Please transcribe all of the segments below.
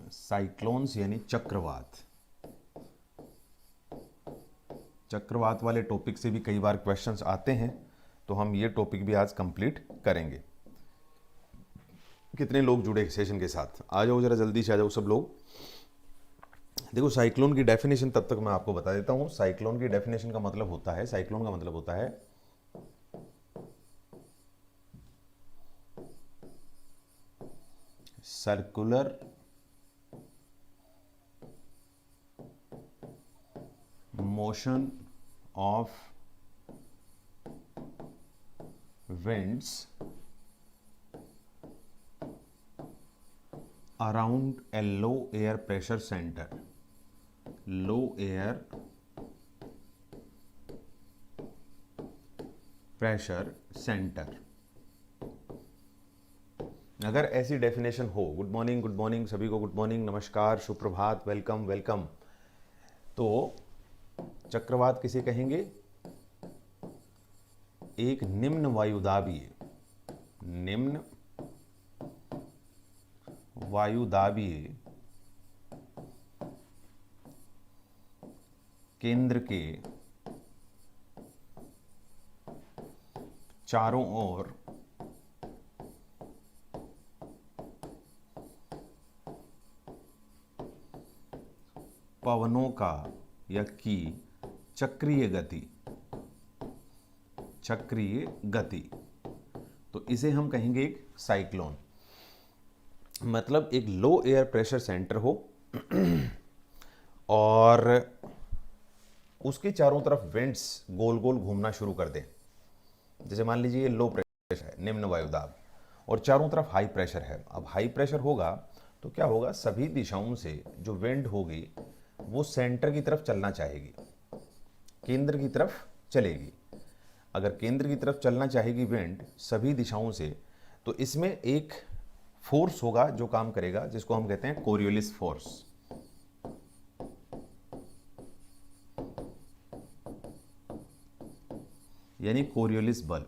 Cyclones यानी चक्रवात। चक्रवात वाले टॉपिक से भी कई बार क्वेश्चंस आते हैं, तो हम ये टॉपिक भी आज कंप्लीट करेंगे। कितने लोग जुड़े सेशन के साथ? आ जाओ जरा, जल्दी से आ जाओ सब लोग। देखो, साइक्लोन की डेफिनेशन तब तक मैं आपको बता देता हूं। साइक्लोन की डेफिनेशन का मतलब होता है, साइक्लोन का मतलब होता है circular motion of winds around a low air pressure center. low air pressure center। अगर ऐसी डेफिनेशन हो, गुड मॉर्निंग सभी को, गुड मॉर्निंग, नमस्कार, सुप्रभात, वेलकम वेलकम। तो चक्रवात किसे कहेंगे? एक निम्न वायुदाबीय, निम्न वायुदाबीय केंद्र के चारों ओर पवनों का या की चक्रीय गति, चक्रीय गति, तो इसे हम कहेंगे एक साइक्लोन। मतलब एक लो एयर प्रेशर सेंटर हो और उसके चारों तरफ विंड्स गोल गोल घूमना शुरू कर दें। जैसे मान लीजिए ये लो प्रेशर है, निम्न वायुदाब, और चारों तरफ हाई प्रेशर है। अब हाई प्रेशर होगा तो क्या होगा? सभी दिशाओं से जो विंड होगी वो सेंटर की तरफ चलना चाहेगी, केंद्र की तरफ चलेगी। अगर केंद्र की तरफ चलना चाहेगी विंड सभी दिशाओं से, तो इसमें एक फोर्स होगा जो काम करेगा, जिसको हम कहते हैं कोरियोलिस फोर्स। यानी कोरियोलिस बल।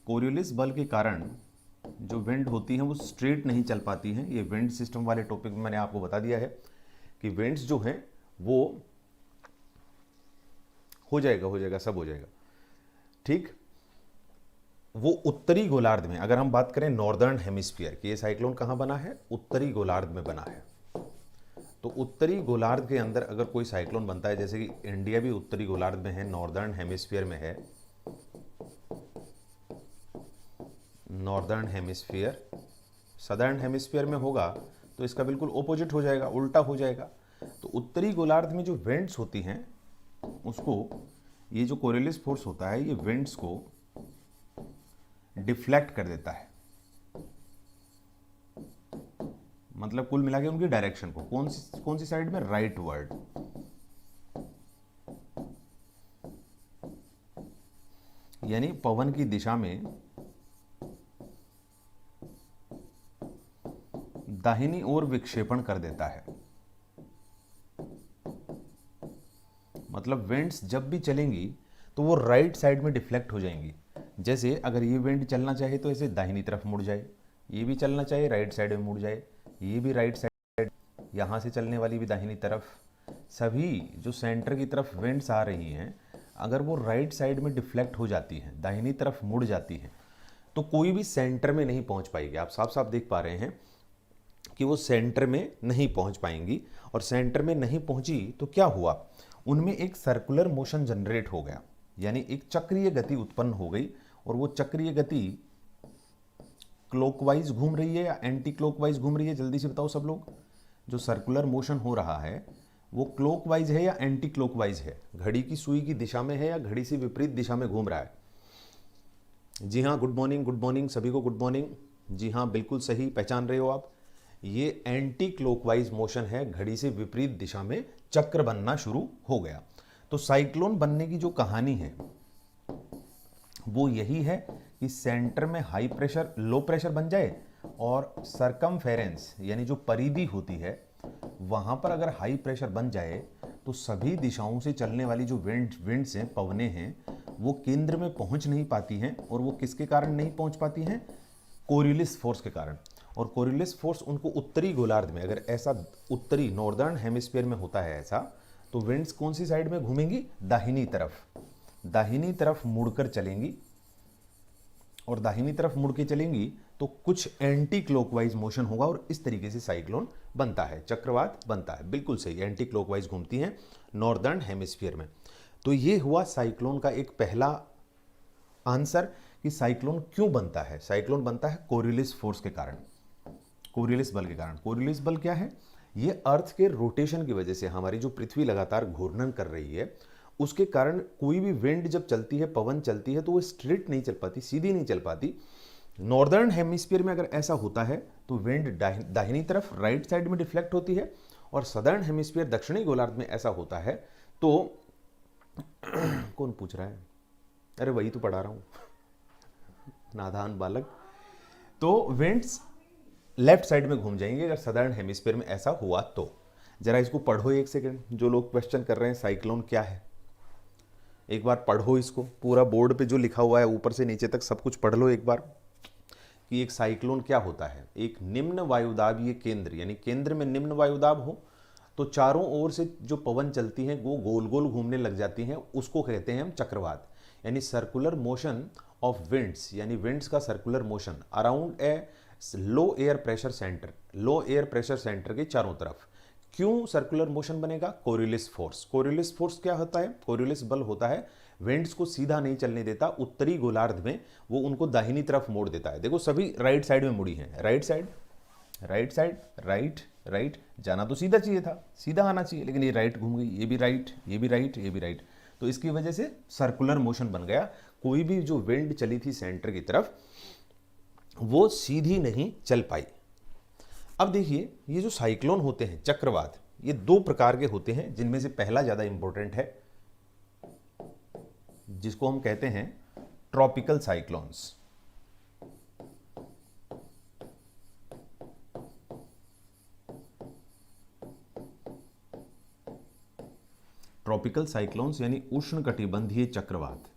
कोरियोलिस बल के कारण जो विंड होती हैं वो स्ट्रेट नहीं चल पाती हैं। ये विंड सिस्टम वाले टॉपिक में मैंने आपको बता दिया है कि विंड्स जो हैं वो हो जाएगा सब हो जाएगा, ठीक। वो उत्तरी गोलार्ध में, अगर हम बात करें नॉर्दर्न हेमिस्फीयर कि ये साइक्लोन कहाँ बना है, उत्तरी गोलार्ध में बना है। तो उत्तरी गोलार्ध के अंदर अगर कोई साइक्लोन बनता है, जैसे कि इंडिया भी उत्तरी गोलार्ध में है, नॉर्दर्न हेमिस्फीयर में है, नॉर्दर्न हेमिस्फीयर, सदर्न हेमिस्फीयर में होगा तो इसका बिल्कुल ऑपोजिट हो जाएगा, उल्टा हो जाएगा। तो उत्तरी गोलार्ध में जो विंड्स होती हैं उसको, ये जो कोरियोलिस फोर्स होता है, ये विंड्स को डिफ्लेक्ट कर देता है। मतलब कुल मिला के उनकी डायरेक्शन को, कौन सी साइड में? Right word. यानी पवन की दिशा में दाहिनी ओर विक्षेपण कर देता है। मतलब विंड्स जब भी चलेंगी तो वो राइट साइड में डिफ्लेक्ट हो जाएंगी। जैसे अगर ये विंड चलना चाहे तो ऐसे दाहिनी तरफ मुड़ जाए, ये भी चलना चाहे राइट साइड में मुड़ जाए, ये भी राइट साइड, यहाँ से चलने वाली भी दाहिनी तरफ। सभी जो सेंटर की तरफ विंड्स आ रही हैं, अगर वो राइट साइड में डिफ्लेक्ट हो जाती हैं, दाहिनी तरफ मुड़ जाती हैं, तो कोई भी सेंटर में नहीं पहुँच पाएगी। आप साफ साफ देख पा रहे हैं कि वो सेंटर में नहीं पहुँच पाएंगी। और सेंटर में नहीं पहुँची तो क्या हुआ? उनमें एक सर्कुलर मोशन जनरेट हो गया, यानी एक चक्रीय गति उत्पन्न हो गई। और वो चक्रीय गति क्लॉकवाइज घूम रही है या एंटी क्लॉकवाइज घूम रही है? जल्दी से बताओ सब लोग। जो सर्कुलर मोशन हो रहा है वो क्लॉकवाइज है या एंटी क्लॉकवाइज है? घड़ी की सुई की दिशा में है या घड़ी से विपरीत दिशा में घूम रहा है? जी हाँ, गुड मॉर्निंग सभी को, गुड मॉर्निंग। जी हाँ, बिल्कुल सही पहचान रहे हो आप। ये एंटी क्लॉकवाइज मोशन है, घड़ी से विपरीत दिशा में चक्र बनना शुरू हो गया। तो साइक्लोन बनने की जो कहानी है वो यही है कि सेंटर में हाई प्रेशर, लो प्रेशर बन जाए और सरकमफेरेंस यानी जो परिधि होती है वहाँ पर अगर हाई प्रेशर बन जाए तो सभी दिशाओं से चलने वाली जो विंड्स हैं, पवनें हैं, वो केंद्र में पहुँच नहीं पाती हैं। और वो किसके कारण नहीं पहुँच पाती हैं? कोरियलिस फोर्स के कारण। और कोरियलिस फोर्स उनको उत्तरी गोलार्ध में, अगर ऐसा उत्तरी नॉर्दर्न हेमिस्फीयर में होता है ऐसा, तो विंड्स कौन सी साइड में घूमेंगी? दाहिनी तरफ, दाहिनी तरफ मुड़कर चलेंगी। और दाहिनी तरफ मुड़ के चलेंगी तो कुछ एंटी क्लॉकवाइज मोशन होगा और इस तरीके से साइक्लोन बनता है, चक्रवात बनता है। बिल्कुल सही, एंटी क्लॉकवाइज घूमती हैं नॉर्दर्न हेमिस्फीयर में। तो ये हुआ साइक्लोन का एक पहला आंसर कि साइक्लोन क्यों बनता है। साइक्लोन बनता है कोरियलिस फोर्स के कारण, कोरियलिस बल के कारण। कोरियलिस बल क्या है? ये अर्थ के रोटेशन की वजह से, हमारी जो पृथ्वी लगातार घूर्णन कर रही है उसके कारण कोई भी विंड जब चलती है, पवन चलती है, तो वो स्ट्रेट नहीं चल पाती, सीधी नहीं चल पाती। नॉर्दर्न हेमिस्फीयर में अगर ऐसा होता है तो विंड दाहिनी तरफ राइट साइड में डिफ्लेक्ट होती है, और सदर्न हेमिस्फीयर दक्षिणी गोलार्ध में ऐसा होता है तो कौन पूछ रहा है? अरे वही तो पढ़ा रहा हूं, नादान बालक। तो विंड्स लेफ्ट साइड में घूम जाएंगे अगर सदर्न हेमिस्फीयर में ऐसा हुआ तो। जरा इसको पढ़ो एक सेकेंड, जो लोग क्वेश्चन कर रहे हैं साइक्लोन क्या है, एक बार पढ़ो इसको, पूरा बोर्ड पे जो लिखा हुआ है ऊपर से नीचे तक सब कुछ पढ़ लो एक बार कि एक साइक्लोन क्या होता है। एक निम्न वायुदाबीय केंद्र, यानी केंद्र में निम्न वायुदाब हो तो चारों ओर से जो पवन चलती हैं वो गोल गोल घूमने लग जाती हैं, उसको कहते हैं हम चक्रवात, यानी सर्कुलर मोशन ऑफ विंड्स, यानी विंड्स का circular motion around a low air pressure centre, low air pressure centre के चारों तरफ। क्यों सर्कुलर मोशन बनेगा? Coriolis force. कोरियलिस फोर्स क्या होता है? कोरियलिस बल होता है विंड्स को सीधा नहीं चलने देता, उत्तरी गोलार्ध में वो उनको दाहिनी तरफ मोड़ देता है। देखो सभी राइट साइड में मुड़ी हैं, right side, right side, right right, जाना तो सीधा चाहिए था, सीधा आना चाहिए, लेकिन ये राइट घूम गई, ये भी राइट, ये भी राइट, ये भी राइट। तो इसकी वजह से सर्कुलर मोशन बन गया। कोई भी जो विंड चली थी सेंटर की तरफ वो सीधी नहीं चल पाई। अब देखिए ये जो साइक्लोन होते हैं चक्रवात, ये दो प्रकार के होते हैं, जिनमें से पहला ज्यादा इंपॉर्टेंट है जिसको हम कहते हैं ट्रॉपिकल साइक्लोन्स। ट्रॉपिकल साइक्लोन्स यानी उष्णकटिबंधीय चक्रवात।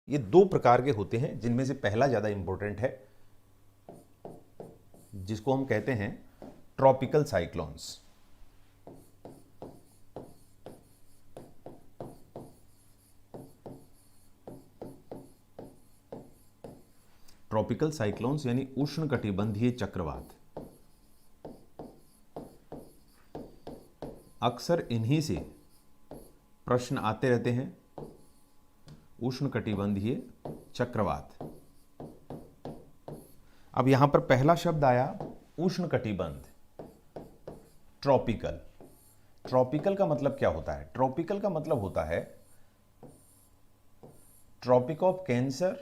ये दो प्रकार के होते हैं, जिनमें से पहला ज्यादा इंपॉर्टेंट है जिसको हम कहते हैं ट्रॉपिकल साइक्लोन्स। ट्रॉपिकल साइक्लोन्स यानी उष्णकटिबंधीय चक्रवात। अक्सर इन्हीं से प्रश्न आते रहते हैं, उष्णकटिबंधीय चक्रवात। अब यहां पर पहला शब्द आया उष्णकटिबंध, ट्रॉपिकल। ट्रॉपिकल का मतलब क्या होता है? ट्रॉपिकल का मतलब होता है ट्रॉपिक ऑफ कैंसर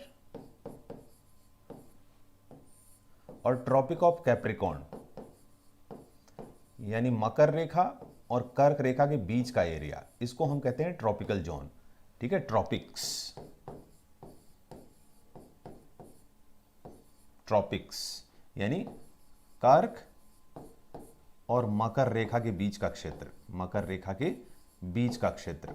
और ट्रॉपिक ऑफ कैप्रिकॉर्न, यानी मकर रेखा और कर्क रेखा के बीच का एरिया, इसको हम कहते हैं ट्रॉपिकल जोन। ठीक है, ट्रॉपिक्स, ट्रॉपिक्स यानी कर्क और मकर रेखा के बीच का क्षेत्र, मकर रेखा के बीच का क्षेत्र,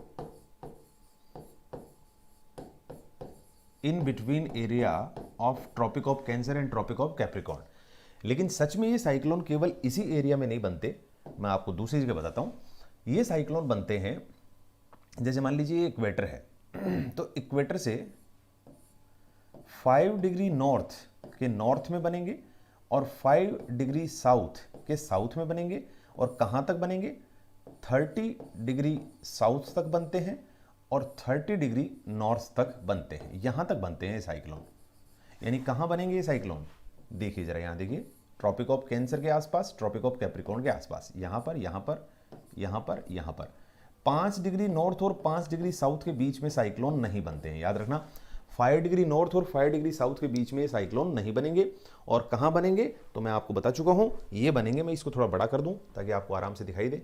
in between area of Tropic of Cancer and Tropic of Capricorn. लेकिन सच में ये साइक्लोन केवल इसी एरिया में नहीं बनते, मैं आपको दूसरी जगह बताता हूं। ये साइक्लोन बनते हैं, जैसे मान लीजिए इक्वेटर है तो इक्वेटर से 5 डिग्री नॉर्थ के नॉर्थ में बनेंगे और 5 डिग्री साउथ के साउथ में बनेंगे। और कहां तक बनेंगे? 30 डिग्री साउथ तक बनते हैं और 30 डिग्री नॉर्थ तक बनते हैं, यहां तक बनते हैं ये साइक्लोन। यानी कहां बनेंगे ये साइक्लोन? देखिए जरा, यहां देखिए, ट्रॉपिक ऑफ कैंसर के आसपास, ट्रॉपिक ऑफ कैप्रिकॉर्न के आसपास, यहां पर, यहां पर, यहां पर, यहां पर। 5 डिग्री नॉर्थ और 5 डिग्री साउथ के बीच में साइक्लोन नहीं बनते हैं, याद रखना। 5 डिग्री नॉर्थ और 5 डिग्री साउथ के बीच में साइक्लोन नहीं बनेंगे। और कहां बनेंगे तो मैं आपको बता चुका हूं, ये बनेंगे, मैं इसको थोड़ा बड़ा कर दूं ताकि आपको आराम से दिखाई दे।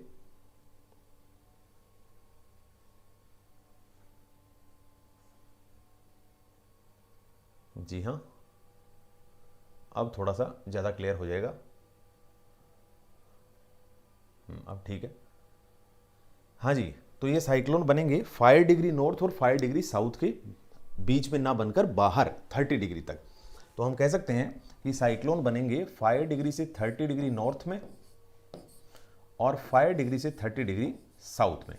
जी हां, अब थोड़ा सा ज्यादा क्लियर हो जाएगा। अब ठीक है। हाँ जी, तो ये साइक्लोन बनेंगे 5 डिग्री नॉर्थ और 5 डिग्री साउथ के बीच में ना बनकर बाहर 30 डिग्री तक। तो हम कह सकते हैं कि साइक्लोन बनेंगे 5 डिग्री से 30 डिग्री नॉर्थ में और 5 डिग्री से 30 डिग्री साउथ में।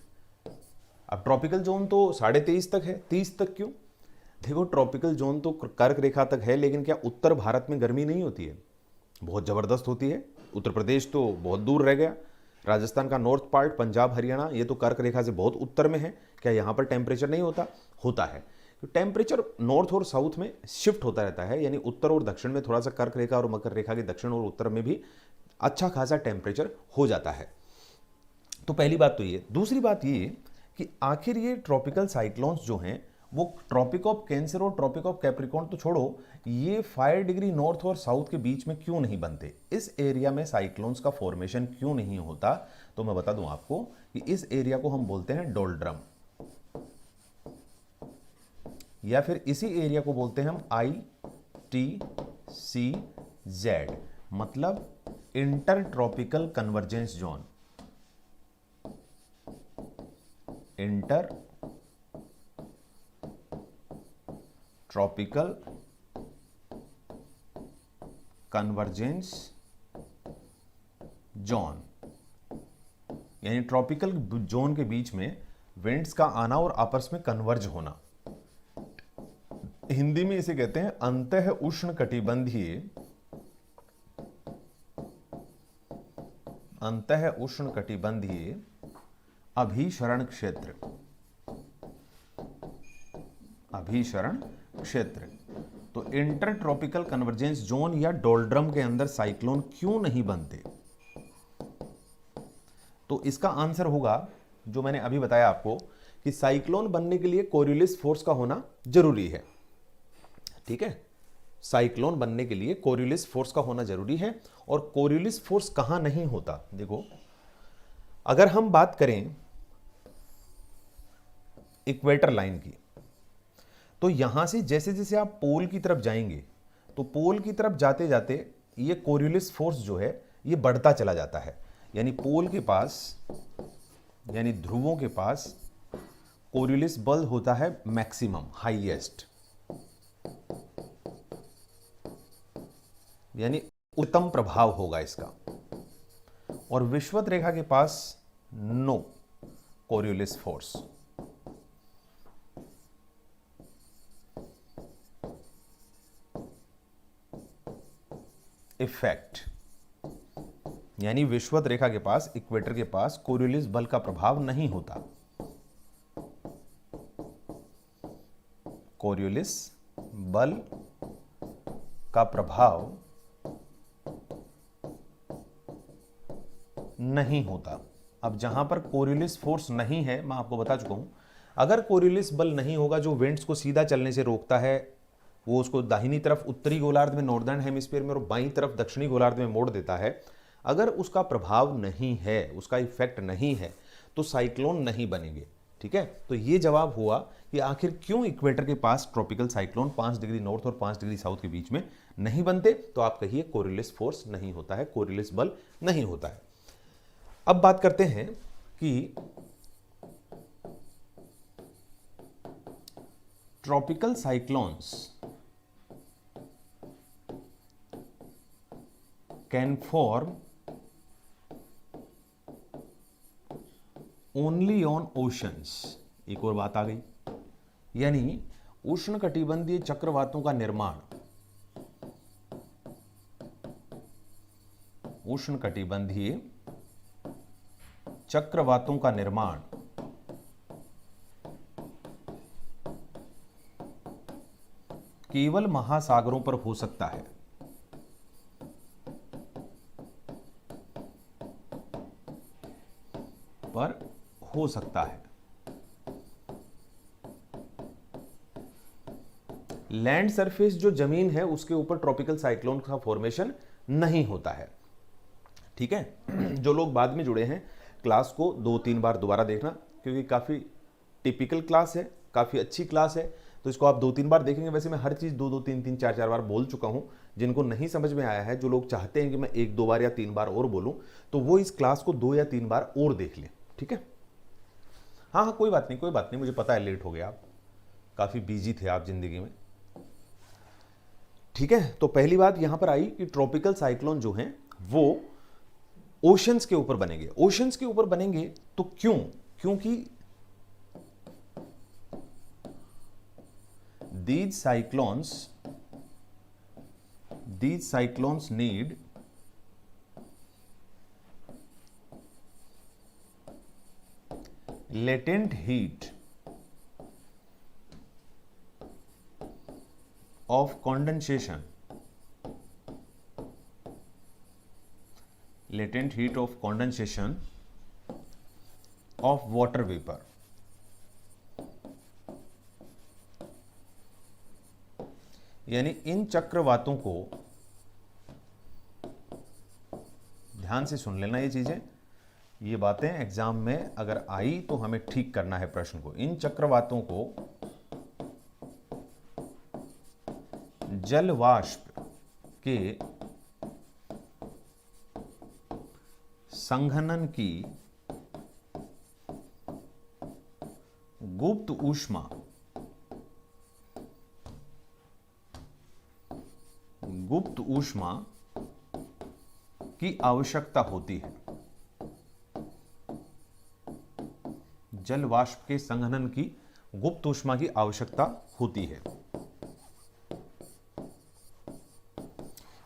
अब ट्रॉपिकल जोन तो 23.5 तक है, 30 तक क्यों? देखो ट्रॉपिकल जोन तो कर्क रेखा तक है, लेकिन क्या उत्तर भारत में गर्मी नहीं होती है? बहुत ज़बरदस्त होती है। उत्तर प्रदेश तो बहुत दूर रह गया, राजस्थान का नॉर्थ पार्ट, पंजाब हरियाणा, ये तो कर्क रेखा से बहुत उत्तर में है। क्या यहाँ पर टेम्परेचर नहीं होता? होता है। तो टेम्परेचर नॉर्थ और साउथ में शिफ्ट होता रहता है, यानी उत्तर और दक्षिण में थोड़ा सा कर्क रेखा और मकर रेखा के दक्षिण और उत्तर में भी अच्छा खासा टेम्परेचर हो जाता है। तो पहली बात तो ये। दूसरी बात ये कि आखिर ये ट्रॉपिकल साइक्लोन्स जो हैं वो ट्रॉपिक ऑफ कैंसर और ट्रॉपिक ऑफ कैप्रिकॉर्न तो छोड़ो, ये 5 डिग्री नॉर्थ और साउथ के बीच में क्यों नहीं बनते? इस एरिया में साइक्लोन्स का फॉर्मेशन क्यों नहीं होता? तो मैं बता दूं आपको कि इस एरिया को हम बोलते हैं डोल्ड्रम, या फिर इसी एरिया को बोलते हैं हम ITCZ, मतलब inter tropical convergence zone. Inter tropical convergence zone, यानी ट्रॉपिकल जोन के बीच में विंड्स का आना और आपस में कन्वर्ज होना। हिंदी में इसे कहते हैं अंतः उष्णकटिबंधीय अभिसरण क्षेत्र। तो इंटर ट्रॉपिकल कन्वर्जेंस जोन या डोल्ड्रम के अंदर साइक्लोन क्यों नहीं बनते? तो इसका आंसर होगा जो मैंने अभी बताया आपको कि साइक्लोन बनने के लिए कोरियोलिस फोर्स का होना जरूरी है। ठीक है, साइक्लोन बनने के लिए कोरियोलिस फोर्स का होना जरूरी है। और कोरियोलिस फोर्स कहां नहीं होता? देखो, अगर हम बात करें इक्वेटर लाइन की, तो यहां से जैसे जैसे आप पोल की तरफ जाएंगे, तो पोल की तरफ जाते जाते ये कोरियोलिस फोर्स जो है ये बढ़ता चला जाता है। यानी पोल के पास, यानी ध्रुवों के पास कोरियोलिस बल होता है मैक्सिमम, हाईएस्ट, यानी उत्तम प्रभाव होगा इसका। और विषुवत रेखा के पास नो कोरियोलिस फोर्स। इफेक्ट, यानी विषुवत रेखा के पास, इक्वेटर के पास कोरियोलिस बल का प्रभाव नहीं होता। कोरियोलिस बल का प्रभाव नहीं होता। अब जहां पर कोरियोलिस फोर्स नहीं है, मैं आपको बता चुका हूं, अगर कोरियोलिस बल नहीं होगा जो विंड्स को सीधा चलने से रोकता है, वो उसको दाहिनी तरफ उत्तरी गोलार्ध में, नॉर्दर्न हेमिस्फीयर में, और बाईं तरफ दक्षिणी गोलार्ध में मोड़ देता है, अगर उसका प्रभाव नहीं है, उसका इफेक्ट नहीं है, तो साइक्लोन नहीं बनेंगे। ठीक है, तो ये जवाब हुआ कि आखिर क्यों इक्वेटर के पास ट्रॉपिकल साइक्लोन 5 डिग्री नॉर्थ और 5 डिग्री साउथ के बीच में नहीं बनते। तो आप कहिए कोरियोलिस फोर्स नहीं होता है, कोरियोलिस बल नहीं होता है। अब बात करते हैं कि tropical cyclones can form only on oceans. एक और बात आ गई, यानी उष्णकटिबंधीय चक्रवातों का निर्माण, उष्णकटिबंधीय चक्रवातों का निर्माण केवल महासागरों पर हो सकता है। हो सकता है, लैंड सरफेस जो जमीन है उसके ऊपर ट्रॉपिकल साइक्लोन का फॉर्मेशन नहीं होता है। ठीक है, जो लोग बाद में जुड़े हैं क्लास को 2-3 बार दोबारा देखना, क्योंकि काफ़ी टिपिकल क्लास है, काफ़ी अच्छी क्लास है, तो इसको आप 2-3 बार देखेंगे। वैसे मैं हर चीज़ 2-2, 3-3, 4-4 बार बोल चुका हूँ। जिनको नहीं समझ में आया है, जो लोग चाहते हैं कि मैं 1-2 बार या 3 बार और बोलूँ, तो वो इस क्लास को 2 या 3 बार और देख लें। ठीक है, हाँ हाँ, कोई बात नहीं, कोई बात नहीं, मुझे पता है लेट हो गया, आप काफ़ी बिजी थे आप जिंदगी में। ठीक है, तो पहली बात यहां पर आई कि ट्रॉपिकल साइक्लोन जो हैं वो ओशंस के ऊपर बनेंगे। ओशंस के ऊपर बनेंगे तो क्यों? क्योंकि these cyclones need latent heat of condensation, latent heat of condensation of water vapor। यानी इन चक्रवातों को, ध्यान से सुन लेना ये चीजें, ये बातें एग्जाम में अगर आई तो हमें ठीक करना है प्रश्न को। इन चक्रवातों को जल वाष्प के संघनन की गुप्त ऊष्मा की आवश्यकता होती है। जल वाष्प के संघनन की गुप्त ऊष्मा की आवश्यकता होती है।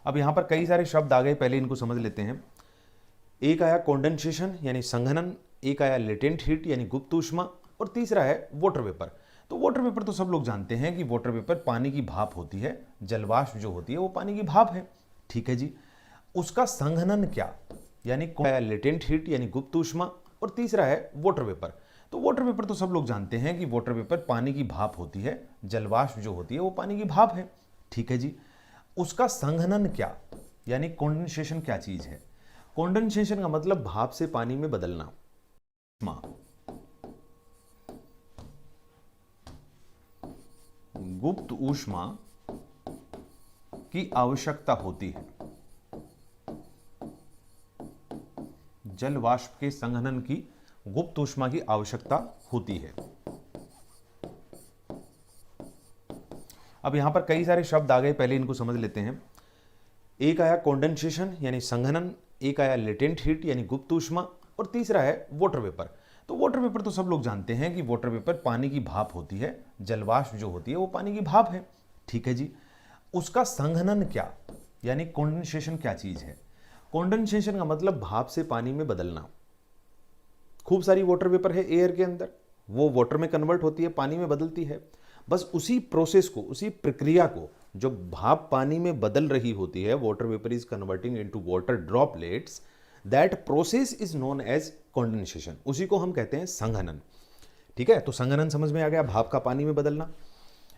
अब यहां पर कई सारे शब्द आ गए, पहले इनको समझ लेते हैं। एक आया कॉन्डेंसेशन यानी संघनन, एक आया लेटेंट हीट यानी गुप्त ऊष्मा, और तीसरा है वाटर वेपर। तो वाटर वेपर तो सब लोग जानते हैं कि वाटर वेपर पानी की भाप होती है, जलवाष्प जो होती है वो पानी की भाप है। ठीक है जी, उसका संघनन क्या, यानी लेटेंट हीट यानी गुप्त ऊष्मा, और तीसरा है वाटर वेपर। तो वाटर वेपर तो सब लोग जानते हैं कि वाटर वेपर पानी की भाप होती है, जलवाष्प जो होती है वो पानी की भाप है। ठीक है जी, उसका संघनन क्या, यानी कॉन्डेंसेशन क्या चीज है? कॉन्डेंसेशन का मतलब भाप से पानी में बदलना। गुप्त ऊष्मा की आवश्यकता होती है। जल वाष्प के संघनन की गुप्त ऊष्मा की आवश्यकता होती है। अब यहां पर कई सारे शब्द आ गए, पहले इनको समझ लेते हैं। एक आया कॉन्डेंसेशन यानी संघनन, एक आया लेटेंट हीट यानी गुप्त ऊष्मा, और तीसरा है वाटर वेपर। तो वाटर वेपर तो सब लोग जानते हैं कि वाटर वेपर पानी की भाप होती है, जलवाष्प जो होती है वो पानी की भाप है। ठीक है जी, उसका संघनन क्या, यानी कॉन्डेंसेशन क्या चीज है? कॉन्डेंसेशन का मतलब भाप से पानी में बदलना। खूब सारी वाटर वेपर है एयर के अंदर, वो वाटर में कन्वर्ट होती है, पानी में बदलती है। बस उसी प्रोसेस को, उसी प्रक्रिया को, जो भाप पानी में बदल रही होती है, water vapour is converting into water droplets, that process is known as condensation. उसी को हम कहते हैं संघनन। ठीक है, तो संघनन समझ में आ गया, भाप का पानी में बदलना।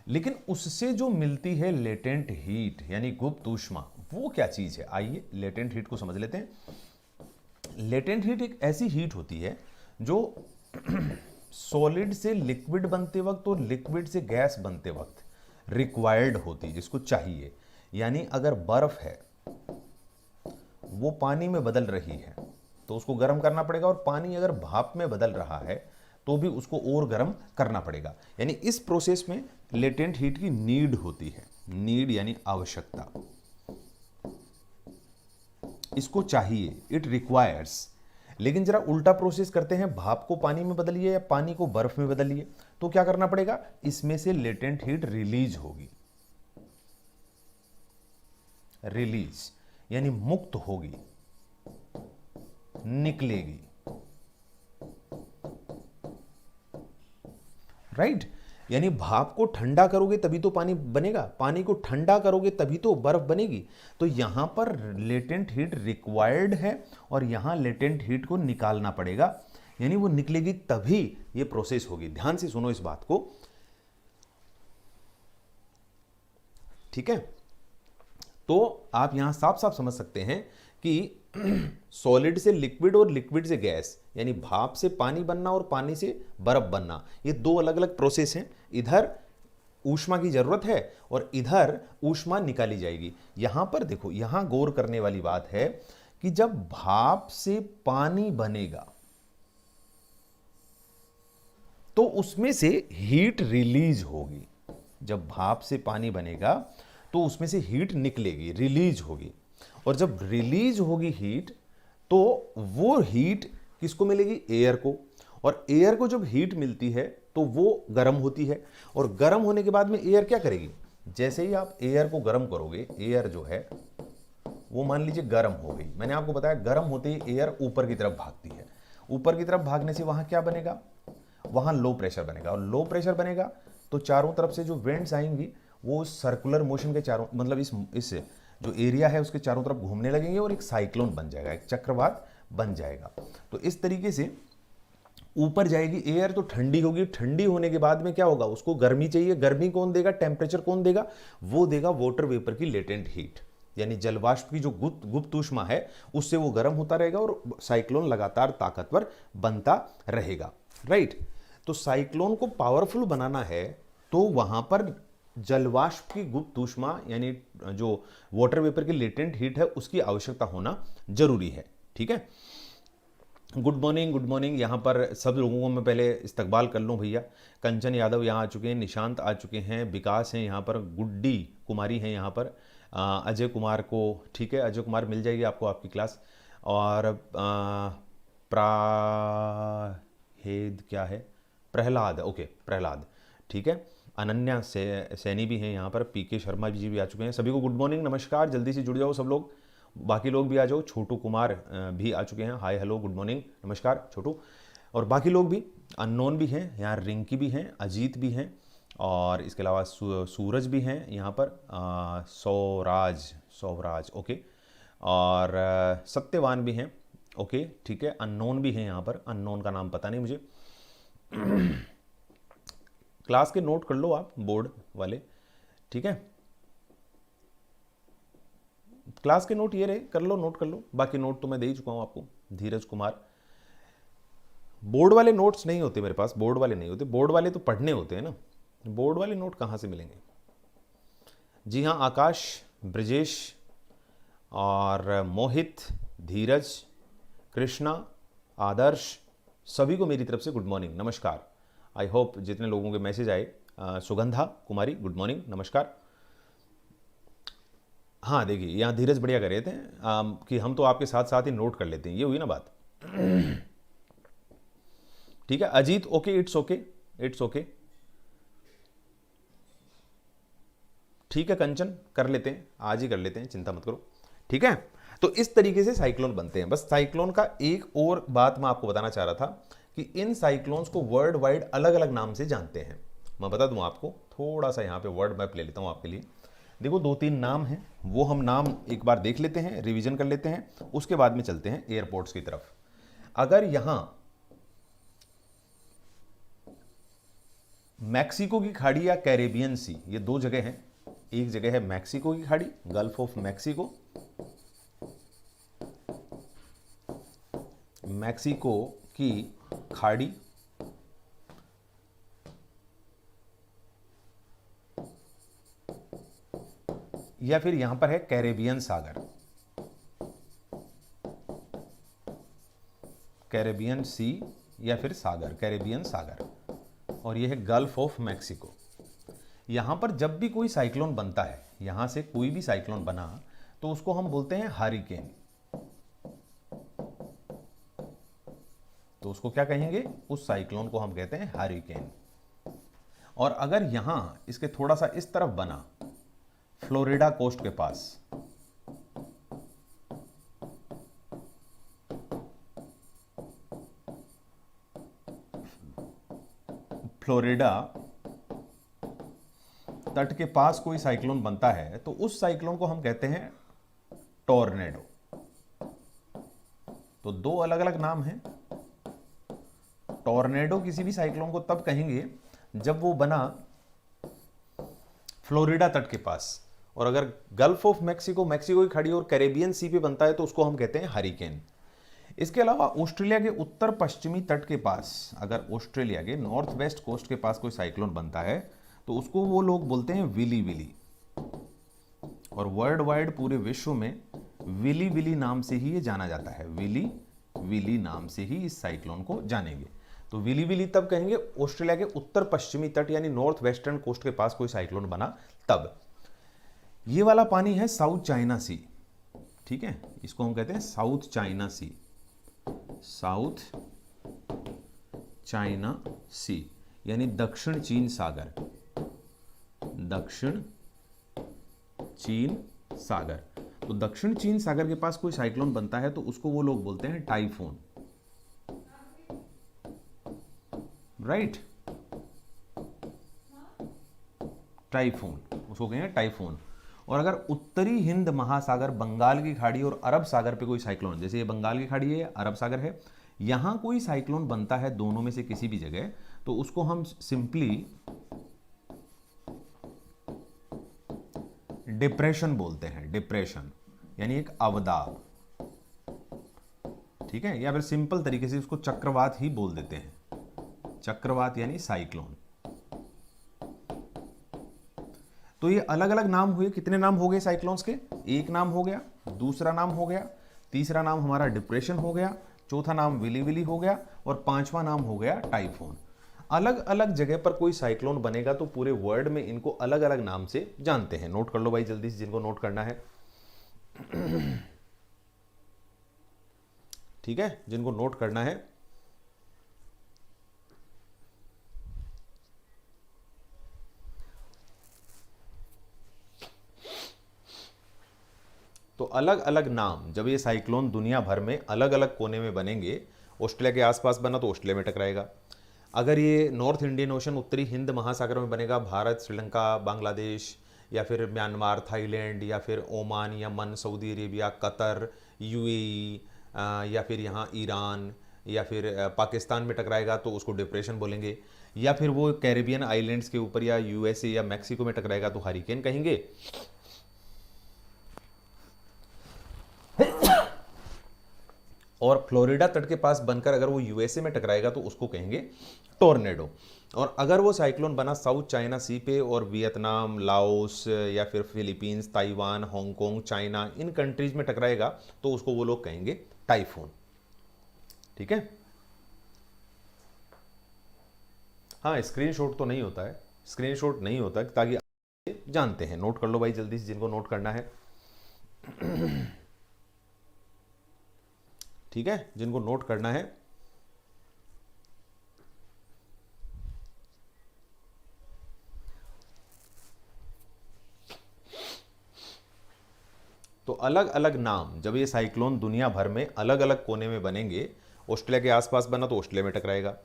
लेकिन उससे जो मिलती है लेटेंट हीट यानी गुप्त ऊष्मा, वो क्या चीज है? आइए लेटेंट हीट को समझ लेते हैं। लेटेंट हीट एक ऐसी हीट होती है जो सॉलिड से लिक्विड बनते वक्त और लिक्विड से गैस बनते वक्त रिक्वायर्ड होती है, जिसको चाहिए। यानी अगर बर्फ है वो पानी में बदल रही है तो उसको गर्म करना पड़ेगा, और पानी अगर भाप में बदल रहा है तो भी उसको और गर्म करना पड़ेगा। यानी इस प्रोसेस में लेटेंट हीट की नीड होती है। नीड यानी आवश्यकता, इसको चाहिए, इट रिक्वायर्स। लेकिन जरा उल्टा प्रोसेस करते हैं, भाप को पानी में बदलिए या पानी को बर्फ में बदलिए, तो क्या करना पड़ेगा? इसमें से लेटेंट हीट रिलीज होगी। रिलीज यानी मुक्त होगी, निकलेगी। राइट? यानी भाप को ठंडा करोगे तभी तो पानी बनेगा, पानी को ठंडा करोगे तभी तो बर्फ बनेगी। तो यहां पर लेटेंट हीट रिक्वायर्ड है और यहां लेटेंट हीट को निकालना पड़ेगा, यानी वो निकलेगी तभी ये प्रोसेस होगी। ध्यान से सुनो इस बात को। ठीक है, तो आप यहां साफ साफ समझ सकते हैं कि सॉलिड से लिक्विड और लिक्विड से गैस, यानी भाप से पानी बनना और पानी से बर्फ बनना, ये दो अलग अलग प्रोसेस हैं। इधर ऊष्मा की जरूरत है और इधर ऊष्मा निकाली जाएगी। यहां पर देखो, यहां गौर करने वाली बात है कि जब भाप से पानी बनेगा तो उसमें से हीट रिलीज होगी। जब भाप से पानी बनेगा तो उसमें से हीट निकलेगी, रिलीज होगी, और जब रिलीज होगी हीट तो वो हीट किसको मिलेगी? एयर को। और एयर को जब हीट मिलती है तो वो गर्म होती है, और गर्म होने के बाद में एयर क्या करेगी? जैसे ही आप एयर को गर्म करोगे, एयर जो है वो मान लीजिए गर्म हो गई। मैंने आपको बताया गर्म होते ही एयर ऊपर की तरफ भागती है। ऊपर की तरफ भागने से वहां क्या बनेगा? वहां लो प्रेशर बनेगा, और लो प्रेशर बनेगा तो चारों तरफ से जो विंड्स आएंगी वो सर्कुलर मोशन के चारों, मतलब इस जो एरिया है उसके चारों तरफ घूमने लगेंगे और एक साइक्लोन बन जाएगा, एक चक्रवात बन जाएगा। तो इस तरीके से ऊपर जाएगी एयर तो ठंडी होगी, ठंडी होने के बाद में क्या होगा? उसको गर्मी चाहिए। गर्मी कौन देगा? टेम्परेचर कौन देगा? वो देगा वाटर वेपर की लेटेंट हीट, यानी जलवाष्प की जो गुप्त ऊष्मा है उससे वो गर्म होता रहेगा और साइक्लोन लगातार ताकतवर बनता रहेगा। राइट। तो साइक्लोन को पावरफुल बनाना है तो वहां पर जलवाष्प की गुप्त ऊष्मा यानी जो वाटर वेपर की लेटेंट हीट है उसकी आवश्यकता होना जरूरी है। ठीक है। Good morning, good morning. यहाँ पर सब लोगों को मैं पहले इस्तकबाल कर लूँ भैया। कंचन यादव यहाँ आ चुके हैं, निशांत आ चुके हैं, विकास हैं यहाँ पर, गुड्डी कुमारी हैं यहाँ पर, अजय कुमार को, ठीक है, अजय कुमार मिल जाएगी आपको आपकी क्लास। और प्राहेद क्या है? प्रहलाद, ओके प्रहलाद, ठीक है। अनन्या सैनी भी हैं यहाँ पर, पीके शर्मा जी भी आ चुके हैं। सभी को गुड मॉर्निंग, नमस्कार। जल्दी से जुड़ जाओ सब लोग, बाकी लोग भी आ जाओ। छोटू कुमार भी आ चुके हैं, हाय हेलो गुड मॉर्निंग नमस्कार छोटू। और बाकी लोग भी अननोन भी हैं यहाँ, रिंकी भी हैं, अजीत भी हैं, और इसके अलावा सूरज भी हैं यहाँ पर, सौराज ओके, और सत्यवान भी हैं, ओके ठीक है। अननोन भी हैं यहाँ पर, अननोन का नाम पता नहीं मुझे। क्लास के नोट कर लो आप बोर्ड वाले, ठीक है। क्लास के नोट ये रहे, कर लो, नोट कर लो। बाकी नोट तो मैं दे ही चुका हूं आपको। धीरज कुमार, बोर्ड वाले नोट्स नहीं होते मेरे पास, बोर्ड वाले नहीं होते, बोर्ड वाले तो पढ़ने होते हैं ना, बोर्ड वाले नोट कहाँ से मिलेंगे? जी हाँ, आकाश, ब्रजेश और मोहित, धीरज, कृष्णा, आदर्श, सभी को मेरी तरफ से गुड मॉर्निंग नमस्कार। आई होप जितने लोगों के मैसेज आए, सुगंधा कुमारी गुड मॉर्निंग नमस्कार। हाँ देखिए यहाँ धीरज बढ़िया कर रहे थे कि हम तो आपके साथ साथ ही नोट कर लेते हैं, ये हुई ना बात। ठीक है Ajit, okay it's okay, it's okay, ठीक है। कंचन कर लेते हैं, आज ही कर लेते हैं, चिंता मत करो, ठीक है। तो इस तरीके से साइक्लोन बनते हैं। बस साइक्लोन का एक और बात मैं आपको बताना चाह रहा था कि इन साइक्लोन्स को वर्ल्ड वाइड अलग अलग नाम से जानते हैं। मैं बता दूं आपको, थोड़ा सा यहाँ पे वर्ड मैप ले लेता हूँ आपके लिए। देखो 2-3 नाम हैं, वो हम नाम एक बार देख लेते हैं, रिवीजन कर लेते हैं, उसके बाद में चलते हैं एयरपोर्ट्स की तरफ। अगर यहां मैक्सिको की खाड़ी या कैरेबियन सी, ये दो जगह हैं। एक जगह है मैक्सिको की खाड़ी, गल्फ ऑफ मैक्सिको, मैक्सिको की खाड़ी, या फिर यहां पर है कैरेबियन सागर, कैरेबियन सी या फिर सागर, कैरेबियन सागर, और यह है गल्फ ऑफ मैक्सिको। यहां पर जब भी कोई साइक्लोन बनता है, यहां से कोई भी साइक्लोन बना तो उसको हम बोलते हैं हरिकेन। तो उसको क्या कहेंगे? उस साइक्लोन को हम कहते हैं हरिकेन। और अगर यहां इसके थोड़ा सा इस तरफ बना, फ्लोरिडा कोस्ट के पास, फ्लोरिडा तट के पास कोई साइक्लोन बनता है तो उस साइक्लोन को हम कहते हैं टॉर्नेडो। तो दो अलग अलग नाम हैं। टॉर्नेडो किसी भी साइक्लोन को तब कहेंगे जब वो बना फ्लोरिडा तट के पास, और अगर गल्फ ऑफ मैक्सिको, मैक्सिको की खाड़ी और कैरेबियन सी पे बनता है तो उसको हम कहते हैं हरिकेन। इसके अलावा ऑस्ट्रेलिया के उत्तर पश्चिमी तट के पास, अगर ऑस्ट्रेलिया के नॉर्थ वेस्ट कोस्ट के पास कोई साइक्लोन बनता है तो उसको वो लोग बोलते हैं विली विली। और वर्ल्ड वाइड पूरे विश्व में विली विली नाम से ही ये जाना जाता है, विली विली नाम से ही इस साइक्लोन को जानेंगे। तो विली विली तब कहेंगे ऑस्ट्रेलिया के उत्तर पश्चिमी तट यानी नॉर्थ वेस्टर्न कोस्ट के पास कोई साइक्लोन बना तब। ये वाला पानी है साउथ चाइना सी, ठीक है, इसको हम कहते हैं साउथ चाइना सी, साउथ चाइना सी यानी दक्षिण चीन सागर, दक्षिण चीन सागर। तो दक्षिण चीन सागर के पास कोई साइक्लोन बनता है तो उसको वो लोग बोलते हैं टाइफून, राइट, टाइफून, उसको कहेंगे टाइफून। और अगर उत्तरी हिंद महासागर, बंगाल की खाड़ी और अरब सागर पे कोई साइक्लोन, जैसे ये बंगाल की खाड़ी है, अरब सागर है, यहां कोई साइक्लोन बनता है दोनों में से किसी भी जगह, तो उसको हम सिंपली डिप्रेशन बोलते हैं, डिप्रेशन यानी एक अवदाब, ठीक है, या फिर सिंपल तरीके से उसको चक्रवात ही बोल देते हैं, चक्रवात यानी साइक्लोन। तो ये अलग अलग नाम हुए, कितने नाम हो गए साइक्लोन्स के? एक नाम हो गया, दूसरा नाम हो गया, तीसरा नाम हमारा डिप्रेशन हो गया, चौथा नाम विली विली हो गया और पांचवा नाम हो गया टाइफून। अलग अलग जगह पर कोई साइक्लोन बनेगा तो पूरे वर्ल्ड में इनको अलग अलग नाम से जानते हैं। नोट कर लो भाई जल्दी से जिनको नोट करना है, ठीक है, जिनको नोट करना है। तो अलग अलग नाम, जब ये साइक्लोन दुनिया भर में अलग अलग कोने में बनेंगे, ऑस्ट्रेलिया के आसपास बना तो ऑस्ट्रेलिया में टकराएगा। अगर ये नॉर्थ इंडियन ओशन, उत्तरी हिंद महासागर में बनेगा, भारत, श्रीलंका, बांग्लादेश या फिर म्यांमार, थाईलैंड या फिर Oman, Yemen, Saudi Arabia, Qatar, UAE या फिर यहाँ ईरान या फिर पाकिस्तान में टकराएगा तो उसको डिप्रेशन बोलेंगे। या फिर वो कैरेबियन आइलैंड्स के ऊपर या यूएसए या मैक्सिको में टकराएगा तो हरिकेन कहेंगे। और फ्लोरिडा तट के पास बनकर अगर वो यूएसए में टकराएगा तो उसको कहेंगे टोर्नेडो। और अगर वो साइक्लोन बना साउथ चाइना सी पे और वियतनाम, लाओस या फिर फिलीपींस, ताइवान, हांगकांग, चाइना, इन कंट्रीज में टकराएगा तो उसको वो लोग कहेंगे टाइफून, ठीक है। हाँ, स्क्रीनशॉट तो नहीं होता है, स्क्रीनशॉट नहीं होता है, ताकि आप जानते हैं। नोट कर लो भाई जल्दी से जिनको नोट करना है, ठीक है, जिनको नोट करना है। तो अलग अलग नाम, जब ये साइक्लोन दुनिया भर में अलग अलग कोने में बनेंगे, ऑस्ट्रेलिया के आसपास बना तो ऑस्ट्रेलिया में टकराएगा।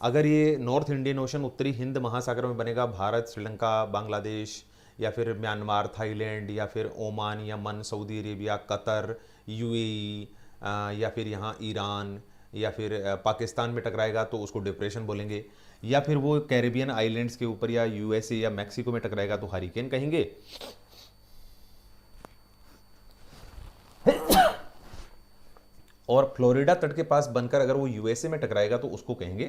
अगर ये नॉर्थ इंडियन ओशन, उत्तरी हिंद महासागर में बनेगा, भारत, श्रीलंका, बांग्लादेश या फिर म्यांमार, थाईलैंड या फिर Oman, Yemen, Saudi Arabia, Qatar, UAE या फिर यहाँ ईरान या फिर पाकिस्तान में टकराएगा तो उसको डिप्रेशन बोलेंगे। या फिर वो कैरेबियन आइलैंड्स के ऊपर या यूएसए या मैक्सिको में टकराएगा तो हरिकेन कहेंगे। और फ्लोरिडा तट के पास बनकर अगर वो यूएसए में टकराएगा तो उसको कहेंगे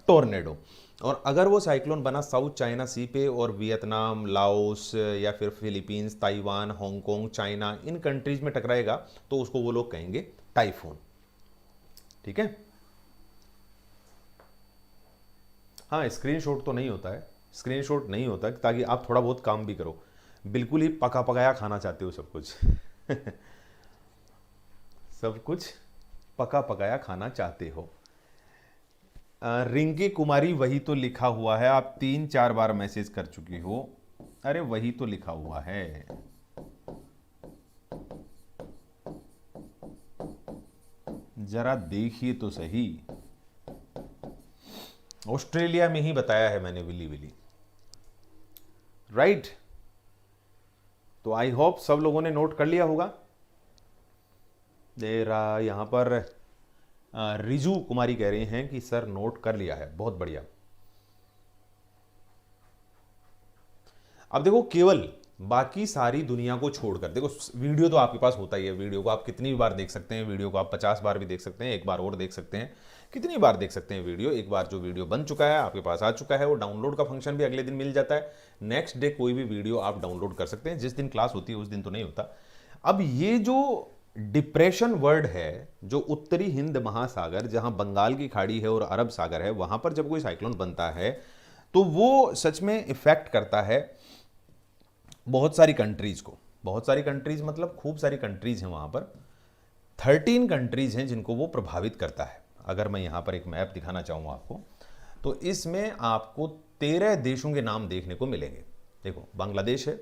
टोर्नेडो। और अगर वो साइक्लोन बना साउथ चाइना सी पे और वियतनाम, लाओस या फिर फिलीपींस, ताइवान, हांगकांग, चाइना, इन कंट्रीज में टकराएगा तो उसको वो लोग कहेंगे टाइफून, ठीक है। हाँ, स्क्रीनशॉट तो नहीं होता है, स्क्रीनशॉट नहीं होता है, ताकि आप थोड़ा बहुत काम भी करो। बिल्कुल ही पका पकाया खाना चाहते हो सब कुछ सब कुछ पका पकाया खाना चाहते हो। रिंकी कुमारी, वही तो लिखा हुआ है, आप 3-4 बार मैसेज कर चुकी हो। अरे वही तो लिखा हुआ है, जरा देखिए तो सही। ऑस्ट्रेलिया में ही बताया है मैंने विली विली, राइट। तो आई होप सब लोगों ने नोट कर लिया होगा। दे रहा यहां पर रिजू कुमारी कह रही हैं कि सर नोट कर लिया है, बहुत बढ़िया। अब देखो, केवल बाकी सारी दुनिया को छोड़कर, देखो वीडियो तो आपके पास होता ही है, वीडियो को आप कितनी भी बार देख सकते हैं, वीडियो को आप 50 बार भी देख सकते हैं, एक बार और देख सकते हैं, कितनी बार देख सकते हैं वीडियो। एक बार जो वीडियो बन चुका है, आपके पास आ चुका है, वो डाउनलोड का फंक्शन भी अगले दिन मिल जाता है। नेक्स्ट डे कोई भी वीडियो आप डाउनलोड कर सकते हैं, जिस दिन क्लास होती है उस दिन तो नहीं होता। अब ये जो डिप्रेशन वर्ड है जो उत्तरी हिंद महासागर, जहां बंगाल की खाड़ी है और अरब सागर है, वहां पर जब कोई साइक्लोन बनता है तो वो सच में इफेक्ट करता है बहुत सारी कंट्रीज को। बहुत सारी कंट्रीज मतलब खूब सारी कंट्रीज हैं वहां पर। 13 कंट्रीज हैं जिनको वो प्रभावित करता है। अगर मैं यहां पर एक मैप दिखाना चाहूँ आपको, तो इसमें आपको 13 देशों के नाम देखने को मिलेंगे। देखो, बांग्लादेश है,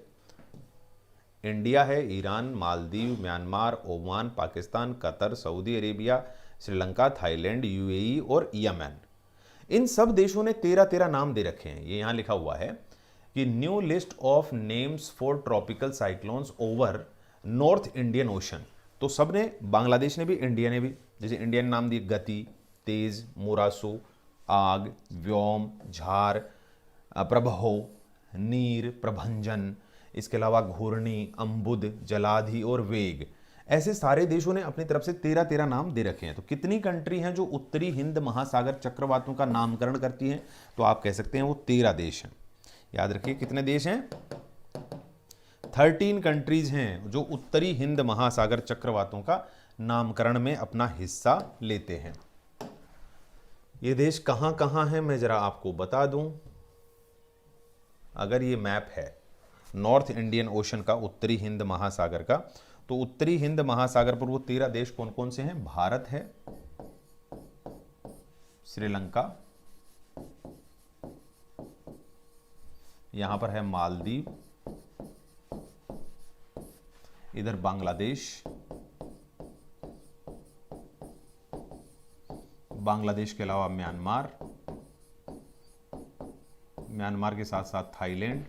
इंडिया है, Iran, Maldives, Myanmar, Oman, Pakistan, Qatar, Saudi Arabia, Sri Lanka, Thailand, UAE और यमन। इन सब देशों ने 13-13 नाम दे रखे हैं। ये यहां लिखा हुआ है कि new list of names for tropical cyclones over north Indian ocean. तो सब ने, बांग्लादेश ने भी, इंडिया ने भी। जैसे इंडिया ने नाम दिए गति, तेज, मोरासो, आग, व्योम, झार, प्रबहो, नीर, प्रभंजन, इसके अलावा घूर्णी, अंबुद, जलाधि और वेग। ऐसे सारे देशों ने अपनी तरफ से 13-13 नाम दे रखे हैं। तो कितनी कंट्री हैं जो उत्तरी हिंद महासागर चक्रवातों का नामकरण करती हैं? तो आप कह सकते हैं वो 13 देश हैं। याद रखिए, कितने देश हैं? 13 कंट्रीज हैं जो उत्तरी हिंद महासागर चक्रवातों का नामकरण में अपना हिस्सा लेते हैं। ये देश कहां कहां हैं मैं जरा आपको बता दूं। अगर ये मैप है नॉर्थ इंडियन ओशन का, उत्तरी हिंद महासागर का, तो उत्तरी हिंद महासागर पर वो 13 देश कौन कौन से हैं? भारत है, श्रीलंका, यहां पर है मालदीव, इधर बांग्लादेश, बांग्लादेश के अलावा म्यांमार, म्यांमार के साथ साथ थाईलैंड,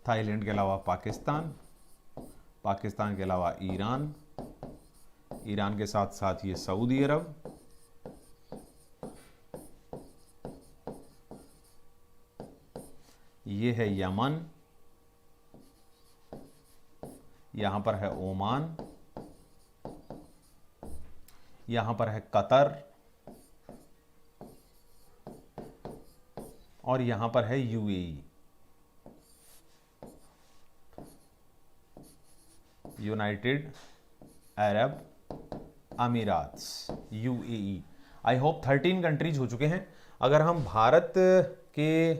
थाईलैंड के अलावा पाकिस्तान, पाकिस्तान के अलावा ईरान, ईरान के साथ साथ ये सऊदी अरब, ये है यमन, यहां पर है ओमान, यहां पर है कतर और यहां पर है UAE, United Arab Emirates, UAE. I hope 13 countries हो चुके हैं। अगर हम भारत के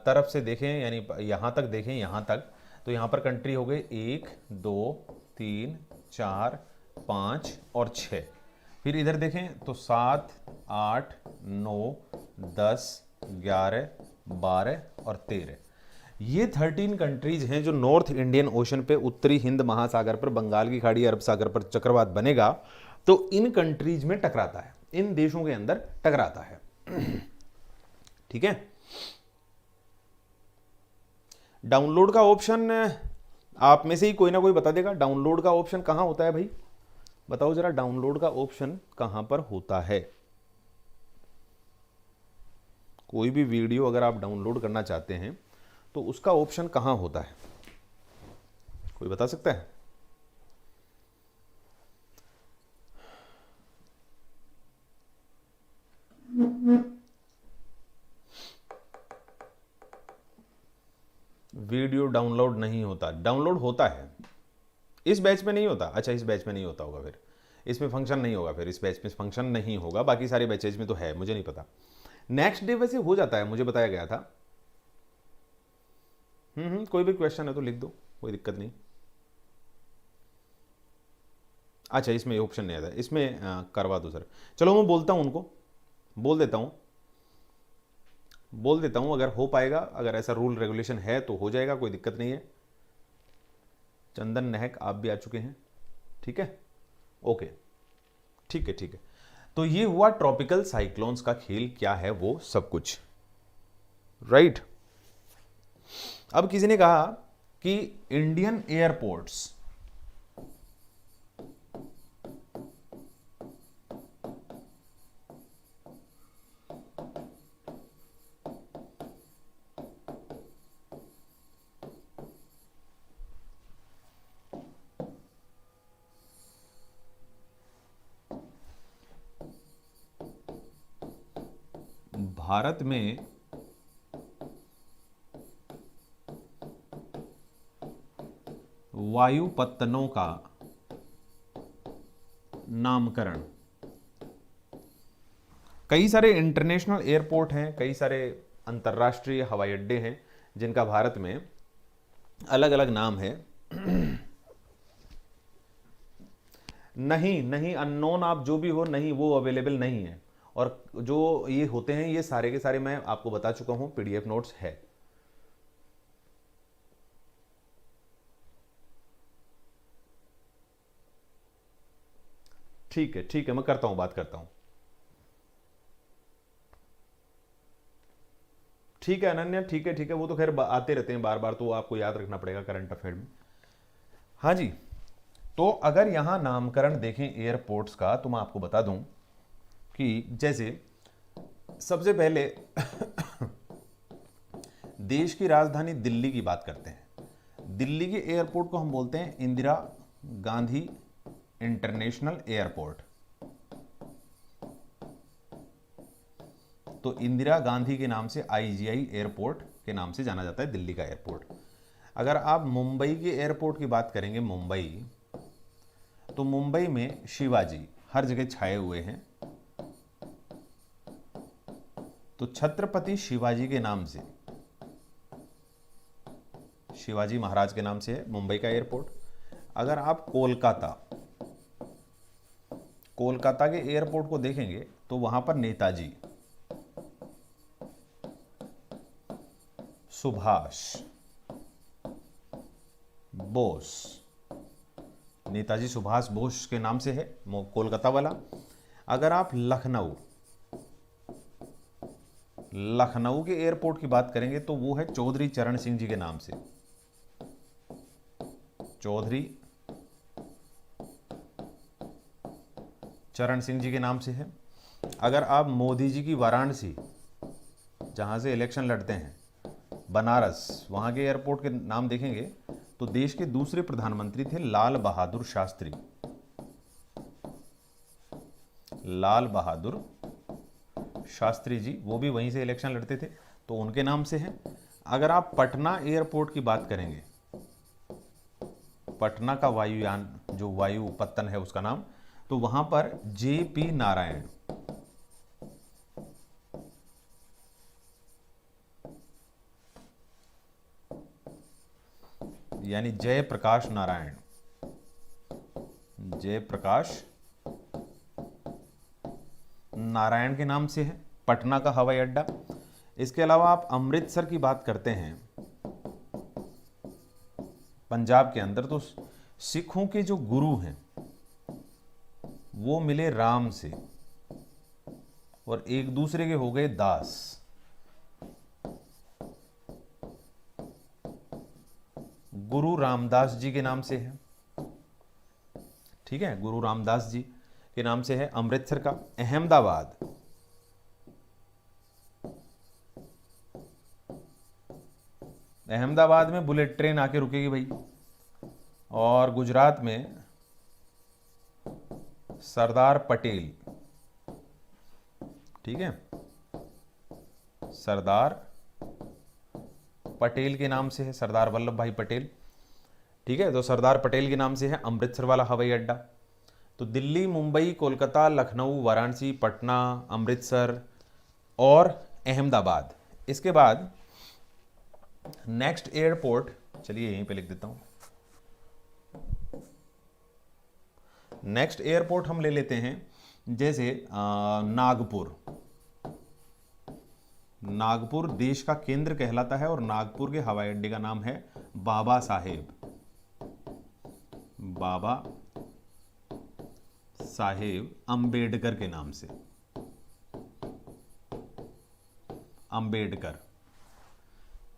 तरफ से देखें, यानी यहां तक देखें, यहां तक, तो यहां पर कंट्री हो गए 1 2 3 4 5 और 6। फिर इधर देखें तो 7 8 9 10 11 12 और 13। ये 13 कंट्रीज हैं जो नॉर्थ इंडियन ओशन पे, उत्तरी हिंद महासागर पर, बंगाल की खाड़ी, अरब सागर पर चक्रवात बनेगा तो इन कंट्रीज में टकराता है, इन देशों के अंदर टकराता है। ठीक है। डाउनलोड का ऑप्शन आप में से ही कोई ना कोई बता देगा। डाउनलोड का ऑप्शन कहां होता है भाई? बताओ जरा, डाउनलोड का ऑप्शन कहां पर होता है? कोई भी वीडियो अगर आप डाउनलोड करना चाहते हैं तो उसका ऑप्शन कहां होता है? कोई बता सकता है? वीडियो डाउनलोड नहीं होता। डाउनलोड होता है, इस बैच में नहीं होता। अच्छा, इस बैच में नहीं होता होगा, फिर इसमें फंक्शन नहीं होगा, फिर इस बैच में फंक्शन नहीं होगा। बाकी सारे बैचेज में तो है, मुझे नहीं पता। नेक्स्ट डे वैसे हो जाता है, मुझे बताया गया था। कोई भी क्वेश्चन है तो लिख दो, कोई दिक्कत नहीं। अच्छा, इसमें ऑप्शन नहीं आता, इसमें करवा दो सर। चलो मैं बोलता हूं उनको, बोल देता हूं, अगर हो पाएगा, अगर ऐसा रूल रेगुलेशन है तो हो जाएगा, कोई दिक्कत नहीं है। चंदन नेहक आप भी आ चुके हैं, ठीक है, ओके, ठीक है, ठीक है। तो ये हुआ ट्रॉपिकल साइक्लोन्स का खेल क्या है वो सब कुछ, राइट। अब किसी ने कहा कि इंडियन एयरपोर्ट्स, भारत में वायुपत्तनों का नामकरण। कई सारे इंटरनेशनल एयरपोर्ट हैं, कई सारे अंतर्राष्ट्रीय हवाई अड्डे हैं जिनका भारत में अलग अलग नाम है। नहीं नहीं, अननोन आप जो भी हो, नहीं, वो अवेलेबल नहीं है। और जो ये होते हैं ये सारे के सारे मैं आपको बता चुका हूं, पीडीएफ नोट्स है। ठीक है ठीक है, मैं करता हूं, बात करता हूं। ठीक है अनन्या, ठीक है ठीक है, वो तो खैर आते रहते हैं बार बार, तो आपको याद रखना पड़ेगा करंट अफेयर में। हाँ जी, तो अगर यहां नामकरण देखें एयरपोर्ट्स का, तो मैं आपको बता दूं कि जैसे सबसे पहले देश की राजधानी दिल्ली की बात करते हैं। दिल्ली के एयरपोर्ट को हम बोलते हैं इंदिरा गांधी इंटरनेशनल एयरपोर्ट। तो इंदिरा गांधी के नाम से आईजीआई एयरपोर्ट के नाम से जाना जाता है दिल्ली का एयरपोर्ट। अगर आप मुंबई के एयरपोर्ट की बात करेंगे, मुंबई, तो मुंबई में शिवाजी हर जगह छाए हुए हैं, तो छत्रपति शिवाजी के नाम से, शिवाजी महाराज के नाम से है मुंबई का एयरपोर्ट। अगर आप कोलकाता के एयरपोर्ट को देखेंगे तो वहां पर नेताजी सुभाष बोस, नेताजी सुभाष बोस के नाम से है कोलकाता वाला। अगर आप लखनऊ के एयरपोर्ट की बात करेंगे तो वो है चौधरी चरण सिंह जी के नाम से, चौधरी चरण सिंह जी के नाम से है। अगर आप मोदी जी की वाराणसी, जहां से इलेक्शन लड़ते हैं, बनारस, वहां के एयरपोर्ट के नाम देखेंगे तो देश के दूसरे प्रधानमंत्री थे लाल बहादुर शास्त्री, लाल बहादुर शास्त्री जी, वो भी वहीं से इलेक्शन लड़ते थे, तो उनके नाम से है। अगर आप पटना एयरपोर्ट की बात करेंगे, पटना का वायुयान जो वायु पत्तन है उसका नाम, तो वहां पर जेपी नारायण, यानी जयप्रकाश नारायण, जयप्रकाश नारायण के नाम से है पटना का हवाई अड्डा। इसके अलावा आप अमृतसर की बात करते हैं, पंजाब के अंदर, तो सिखों के जो गुरु हैं वो मिले राम से और एक दूसरे के हो गए दास। गुरु रामदास जी के नाम से है, ठीक है, गुरु रामदास जी के नाम से है अमृतसर का। अहमदाबाद में बुलेट ट्रेन आके रुकेगी भाई, और गुजरात में सरदार पटेल, ठीक है, सरदार पटेल के नाम से है, सरदार वल्लभ भाई पटेल, ठीक है, तो सरदार पटेल के नाम से है अमृतसर वाला हवाई अड्डा। तो दिल्ली, मुंबई, कोलकाता, लखनऊ, वाराणसी, पटना, अमृतसर और अहमदाबाद। इसके बाद नेक्स्ट एयरपोर्ट, चलिए यहीं पे लिख देता हूं, नेक्स्ट एयरपोर्ट हम ले लेते हैं जैसे नागपुर। नागपुर देश का केंद्र कहलाता है और नागपुर के हवाई अड्डे का नाम है बाबा साहेब अंबेडकर के नाम से, अंबेडकर।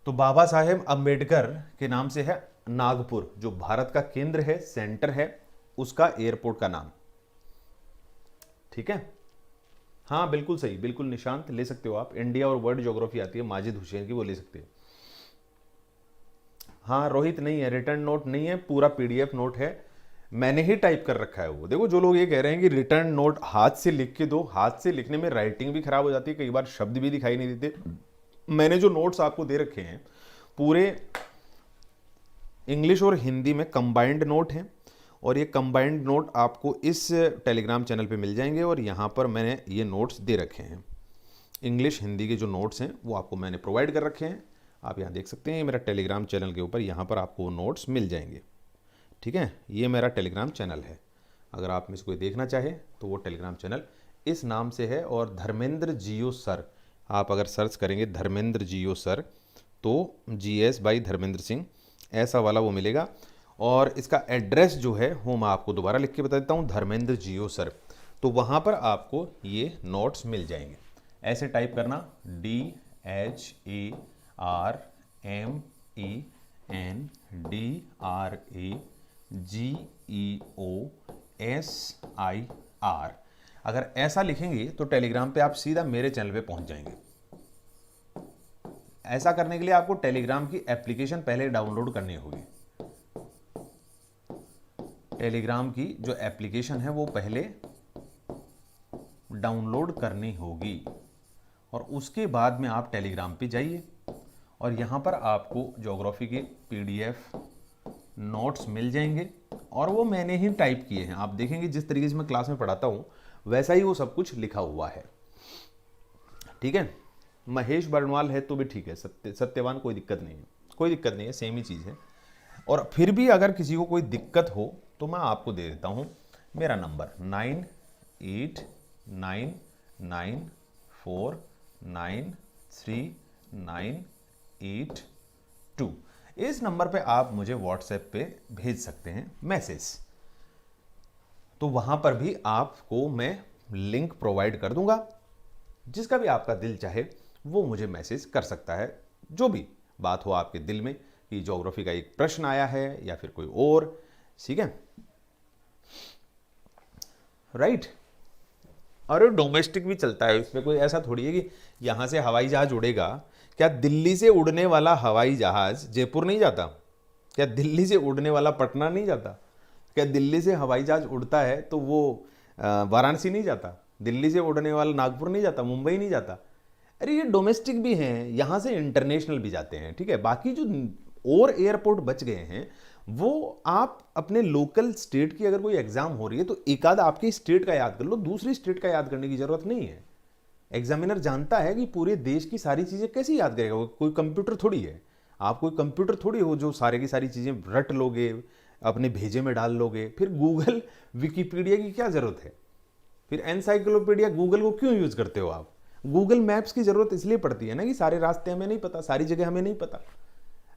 तो बाबा साहेब अंबेडकर के नाम से है नागपुर, जो भारत का केंद्र है, सेंटर है, उसका एयरपोर्ट का नाम, ठीक है। हाँ बिल्कुल सही, बिल्कुल निशांत, ले सकते हो आप, इंडिया और वर्ल्ड ज्योग्राफी आती है माजिद हुसैन की, वो ले सकते हो। हाँ रोहित नहीं है, रिटर्न नोट नहीं है, पूरा पीडीएफ नोट है, मैंने ही टाइप कर रखा है वो। देखो जो लोग ये कह रहे हैं कि रिटर्न नोट हाथ से लिख के दो, हाथ से लिखने में राइटिंग भी खराब हो जाती है, कई बार शब्द भी दिखाई नहीं देते। मैंने जो नोट्स आपको दे रखे हैं पूरे इंग्लिश और हिंदी में कंबाइंड नोट हैं, और ये कंबाइंड नोट आपको इस टेलीग्राम चैनल पे मिल जाएंगे, और यहाँ पर मैंने ये नोट्स दे रखे हैं। इंग्लिश हिंदी के जो नोट्स हैं वो आपको मैंने प्रोवाइड कर रखे हैं, आप यहाँ देख सकते हैं। मेरा टेलीग्राम चैनल के ऊपर यहाँ पर आपको नोट्स मिल जाएंगे, ठीक है। ये मेरा टेलीग्राम चैनल है, अगर आप में से कोई देखना चाहे तो वो टेलीग्राम चैनल इस नाम से है। और धर्मेंद्र जियो सर, आप अगर सर्च करेंगे धर्मेंद्र जियो सर तो GS बाई धर्मेंद्र सिंह ऐसा वाला वो मिलेगा। और इसका एड्रेस जो है वो मैं आपको दोबारा लिख के बता देता हूँ, धर्मेंद्र जियो सर, तो वहाँ पर आपको ये नोट्स मिल जाएंगे। ऐसे टाइप करना DHARMENDRAGEOSIR, अगर ऐसा लिखेंगे तो टेलीग्राम पे आप सीधा मेरे चैनल पे पहुंच जाएंगे। ऐसा करने के लिए आपको टेलीग्राम की एप्लीकेशन पहले डाउनलोड करनी होगी। टेलीग्राम की जो एप्लीकेशन है वो पहले डाउनलोड करनी होगी, और उसके बाद में आप टेलीग्राम पे जाइए, और यहाँ पर आपको ज्योग्राफी के PDF नोट्स मिल जाएंगे, और वो मैंने ही टाइप किए हैं। आप देखेंगे जिस तरीके से मैं क्लास में पढ़ाता हूँ वैसा ही वो सब कुछ लिखा हुआ है, ठीक है। महेश बर्णवाल है तो भी ठीक है, सत्यवान कोई दिक्कत नहीं है, कोई दिक्कत नहीं है, सेम ही चीज़ है। और फिर भी अगर किसी को कोई दिक्कत हो तो मैं आपको दे देता हूँ मेरा नंबर 9899493982। इस नंबर पे आप मुझे व्हाट्सएप पे भेज सकते हैं मैसेज, तो वहाँ पर भी आपको मैं लिंक प्रोवाइड कर दूंगा। जिसका भी आपका दिल चाहे वो मुझे मैसेज कर सकता है, जो भी बात हो आपके दिल में कि ज्योग्राफी का एक प्रश्न आया है या फिर कोई और, ठीक है, राइट। अरे डोमेस्टिक भी चलता है, इसमें कोई ऐसा थोड़ी है कि यहाँ से हवाई जहाज उड़ेगा। क्या दिल्ली से उड़ने वाला हवाई जहाज जयपुर नहीं जाता? क्या दिल्ली से उड़ने वाला पटना नहीं जाता? क्या दिल्ली से हवाई जहाज उड़ता है तो वो वाराणसी नहीं जाता? दिल्ली से उड़ने वाला नागपुर नहीं जाता, मुंबई नहीं जाता? अरे ये डोमेस्टिक भी हैं, यहाँ से इंटरनेशनल भी जाते हैं, ठीक है। बाकी जो और एयरपोर्ट बच गए हैं वो आप अपने लोकल स्टेट की अगर कोई एग्जाम हो रही है तो एक आध आपकी स्टेट का याद कर लो, दूसरी स्टेट का याद करने की जरूरत नहीं है। एग्जामिनर जानता है कि पूरे देश की सारी चीजें कैसे याद करेगा, कोई कंप्यूटर थोड़ी है। आप कोई कंप्यूटर थोड़ी हो जो सारे की सारी चीजें रट लोगे, अपने भेजे में डाल लोगे। फिर गूगल विकिपीडिया की क्या जरूरत है? फिर एनसाइक्लोपीडिया गूगल को क्यों यूज करते हो आप? गूगल मैप्स की जरूरत इसलिए पड़ती है ना कि सारे रास्ते हमें नहीं पता, सारी जगह हमें नहीं पता।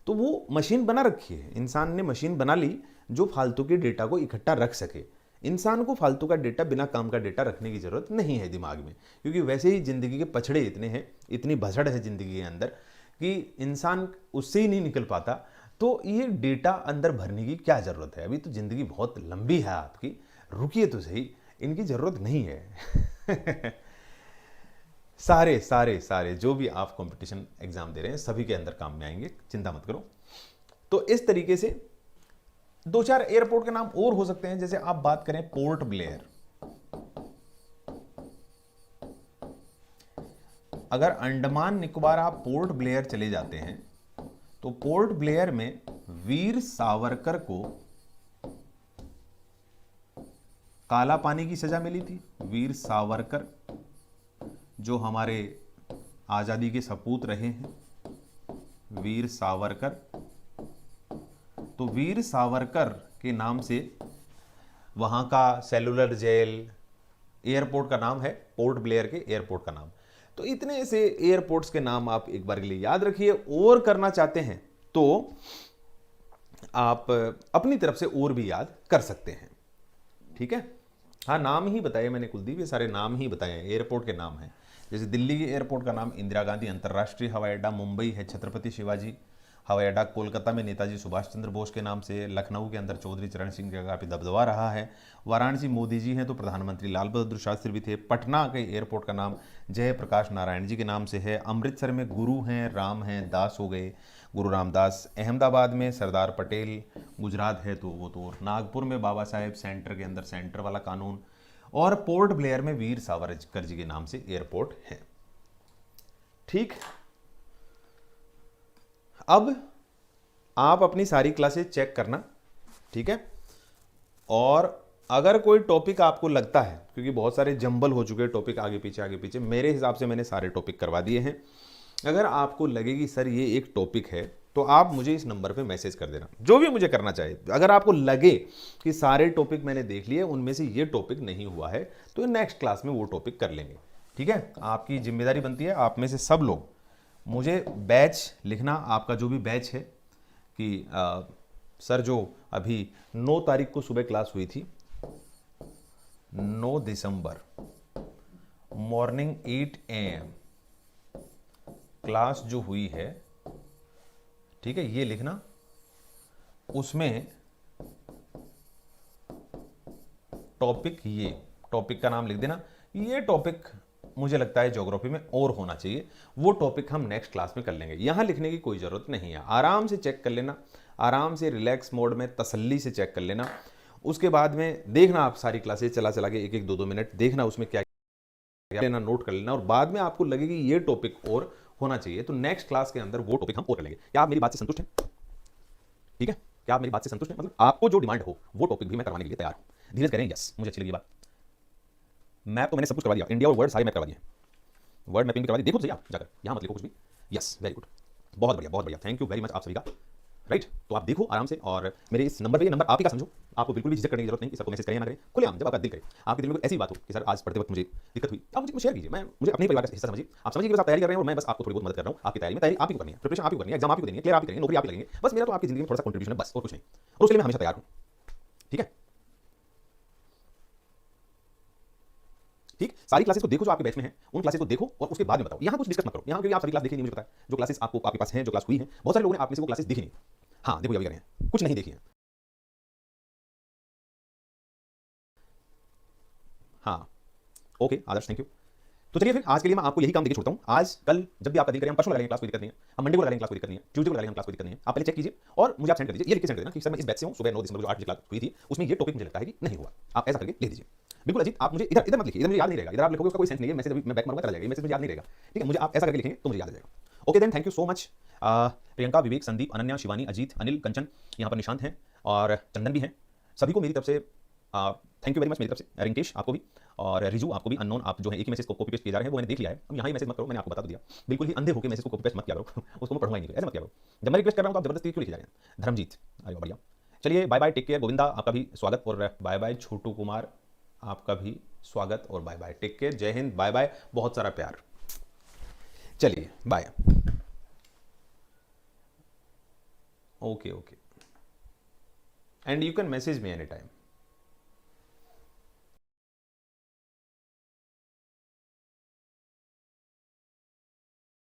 तो वो मशीन बना रखी है, इंसान ने मशीन बना ली जो फालतू के डेटा को इकट्ठा रख सके। इंसान को फालतू का डेटा, बिना काम का डेटा रखने की जरूरत नहीं है दिमाग में, क्योंकि वैसे ही जिंदगी के पछड़े इतने हैं, इतनी भसड़ है जिंदगी के अंदर कि इंसान उससे ही नहीं निकल पाता। तो ये डेटा अंदर भरने की क्या जरूरत है? अभी तो जिंदगी बहुत लंबी है आपकी, रुकिए तो सही, इनकी जरूरत नहीं है। सारे सारे सारे जो भी आप कंपटीशन एग्जाम दे रहे हैं सभी के अंदर काम में आएंगे, चिंता मत करो। तो इस तरीके से दो चार एयरपोर्ट के नाम और हो सकते हैं, जैसे आप बात करें पोर्ट ब्लेयर। अगर अंडमान निकोबार आप पोर्ट ब्लेयर चले जाते हैं तो पोर्ट ब्लेयर में वीर सावरकर को काला पानी की सजा मिली थी। वीर सावरकर जो हमारे आजादी के सपूत रहे हैं, वीर सावरकर। तो वीर सावरकर के नाम से वहां का सेलुलर जेल, एयरपोर्ट का नाम है पोर्ट ब्लेयर के एयरपोर्ट का नाम। तो इतने से एयरपोर्ट्स के नाम आप एक बार के लिए याद रखिए। और करना चाहते हैं तो आप अपनी तरफ से और भी याद कर सकते हैं, ठीक है। हाँ, नाम ही बताए मैंने कुलदीप, ये सारे नाम ही बताए हैं, एयरपोर्ट के नाम हैं। जैसे दिल्ली के एयरपोर्ट का नाम इंदिरा गांधी अंतर्राष्ट्रीय हवाई अड्डा, मुंबई है छत्रपति शिवाजी हवाई अड्डा, कोलकाता में नेताजी सुभाष चंद्र बोस के नाम से, लखनऊ के अंदर चौधरी चरण सिंह का काफी दबदबा रहा है, वाराणसी मोदी जी हैं तो प्रधानमंत्री लाल बहादुर शास्त्री भी थे, पटना के एयरपोर्ट का नाम जयप्रकाश नारायण जी के नाम से है, अमृतसर में गुरु हैं, राम हैं, दास हो गए, गुरु रामदास, अहमदाबाद में सरदार पटेल, गुजरात है तो वो तो, नागपुर में बाबा साहेब, सेंटर के अंदर सेंटर वाला कानून, और पोर्ट ब्लेयर में वीर सावरकर जी के नाम से एयरपोर्ट है, ठीक। अब आप अपनी सारी क्लासेस चेक करना, ठीक है। और अगर कोई टॉपिक आपको लगता है, क्योंकि बहुत सारे जंबल हो चुके हैं टॉपिक आगे पीछे, मेरे हिसाब से मैंने सारे टॉपिक करवा दिए हैं। अगर आपको लगे कि सर ये एक टॉपिक है, तो आप मुझे इस नंबर पे मैसेज कर देना, जो भी मुझे करना चाहे। अगर आपको लगे कि सारे टॉपिक मैंने देख लिए, उनमें से ये टॉपिक नहीं हुआ है, तो नेक्स्ट क्लास में वो टॉपिक कर लेंगे, ठीक है। आपकी जिम्मेदारी बनती है, आप में से सब लोग मुझे बैच लिखना, आपका जो भी बैच है, कि सर जो अभी 9 तारीख को सुबह क्लास हुई थी, 9 दिसंबर मॉर्निंग 8 AM क्लास जो हुई है, ठीक है, ये लिखना। उसमें टॉपिक, ये टॉपिक का नाम लिख देना। ये टॉपिक मुझे लगता है ज्योग्राफी में और होना चाहिए, वो टॉपिक हम नेक्स्ट क्लास में कर लेंगे। यहां लिखने की कोई जरूरत नहीं है, आराम से चेक कर लेना, आराम से रिलैक्स मोड में तसल्ली से चेक कर लेना। उसके बाद में देखना, आप सारी क्लासेस चला चला के 1-1, 2-2 मिनट देखना उसमें क्या लेना, नोट कर लेना। और बाद में आपको लगेगी ये टॉपिक और होना चाहिए, तो नेक्स्ट क्लास के अंदर वो टॉपिक हम और कर लेंगे। क्या आप मेरी बात से संतुष्ट हैं? ठीक है, क्या आप मेरी बात से संतुष्ट हैं? मतलब आपको जो डिमांड हो वो टॉपिक भी मैं करवाने के लिए तैयार हूं। धीरज करें, यस, मुझे अच्छी लगी बात। मैप तो मैंने सब कुछ करवा दिया, इंडिया और वर्ल्ड सारे मैप करवा दिए, वर्ल्ड मैपिंग भी करवा दी। देखो तो सही आप जाकर, यहां मत लिखो कुछ भी। यस, वेरी गुड, बहुत बढ़िया, बहुत बढ़िया, थैंक यू वेरी मच आप सभी का। राइट, तो आप देखो आराम से, और मेरे इस नंबर पे, ये नंबर आप ही का समझो, आपको बिल्कुल भी झिझक करने की जरूरत नहीं कि सर को मैसेज करें या ना करें, खुलेआम जब आपका दिल करे, आपके दिल में कोई ऐसी बात हो कि सर आज पढ़ते वक्त मुझे दिक्कत हुई, आप मुझे शेयर कीजिए। मैं मुझे अपने परिवार का हिस्सा समझिए, आप समझिए कि बस आप तैयारी कर रहे हैं और मैं बस आपको थोड़ी बहुत मदद कर रहा हूं। आपकी तैयारी में, तैयारी आप ही को करनी है, प्रिपरेशन आप ही को करनी है, एग्जाम आप ही को देनी है, क्लियर आप ही करेंगे, नौकरी आप ही लगेंगे, बस मेरा तो आपकी जिंदगी में थोड़ा सा कंट्रीब्यूशन है, बस और कुछ नहीं। और उसके लिए मैं हमेशा तैयार हूं, ठीक है। ठीक, सारी क्लासेस को देखो जो आपके बैच में है, उन क्लासेस को देखो और उसके बाद में बताओ। यहां कुछ डिस्कस मत करो, यहां क्योंकि आप सभी क्लास देखी नहीं, मुझे पता है। जो क्लासेस आपको आपके पास हैं, जो क्लास हुई है, बहुत सारे लोगों ने आप में से वो क्लासेस देखी नहीं। हाँ देखो, ये भी कर रहे हैं, कुछ नहीं देखी है। हाँ, ओके आदर्श, थैंक यू। तो चलिए फिर आज के लिए मैं आपको यही काम देके छोड़ता हूँ। आज कल जब भी आपका दिल करे, हम परसों लगा लेंगे क्लास, कोई दिक्कत नहीं है। हम मंडे को लगा लेंगे क्लास, कोई दिक्कत नहीं है। ट्यूसडे को लगा लेंगे क्लास, कोई दिक्कत नहीं है। आप पहले चेक कीजिए और मुझे आप सेंड कर दीजिए, ये लिख के सेंड कर देना कि सर मैं इस बैच से हूँ, सुबह 9 दिसंबर जो 8 बजे क्लास हुई थी, उसमें ये टॉपिक मुझे लगता है कि नहीं हुआ। आप ऐसा करके लिख दीजिए। बिल्कुल अजीत, आप मुझे इधर इधर मत लिखिए, इधर मुझे याद नहीं रहेगा। इधर आप लिखोगे उसका कोई सेंस नहीं है, मैसेज मैं बैक मारूंगा चला जाएगा, ये मैसेज मुझे याद नहीं रहेगा, ठीक है। मुझे आप ऐसा करके लिखेंगे तो मुझे याद आ जाएगा। Okay then, thank you so much. Priyanka, Vivek, Sandeep, Ananya, Shivani, Ajit, Anil, Kanchan, यहाँ पर निशांत हैं और चंदन भी हैं। सभी को मेरी तरफ से थैंक यू वेरी मच मेरी तरफ से। रिंकेश आपको भी, और रिजू आपको भी। अननोन आप जो है एक ही मैसेज को कॉपी पेस्ट किए जा रहे हैं, वो मैंने देख लिया है। अब यहाँ ही मैसेज मत करो, मैंने आपको बता दिया। बिल्कुल ही अंधे होकर मैसेज को कॉपी पेस्ट मत किया करो उसको मैं पढ़ूंगा ही नहीं, ऐसे मत किया करो। जब मैं रिक्वेस्ट कर रहा हूँ तो आप जबरदस्ती क्यों लिखे जा रहे हैं? धर्मजीत, अरे बढ़िया। चलिए bye bye, take care. Govinda आपका भी स्वागत और बाय बाय। छोटू कुमार आपका भी स्वागत और बाय बाय, टेक केयर, जय हिंद, बाय बाय, बहुत सारा प्यार। चलिए bye, okay okay, and you can message me any time.